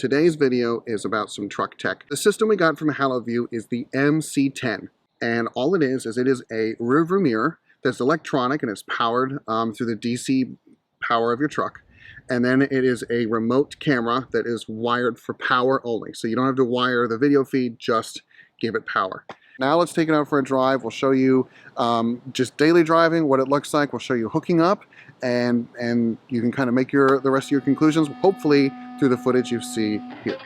today's video is about some truck tech. The system we got from HaloView is the MC10, and all it is it is a rear view mirror that's electronic and it's powered through the DC power of your truck. And then it is a remote camera that is wired for power only. So you don't have to wire the video feed, just give it power. Now let's take it out for a drive. We'll show you just daily driving, what it looks like. We'll show you hooking up, and you can kind of make the rest of your conclusions, hopefully through the footage you see here.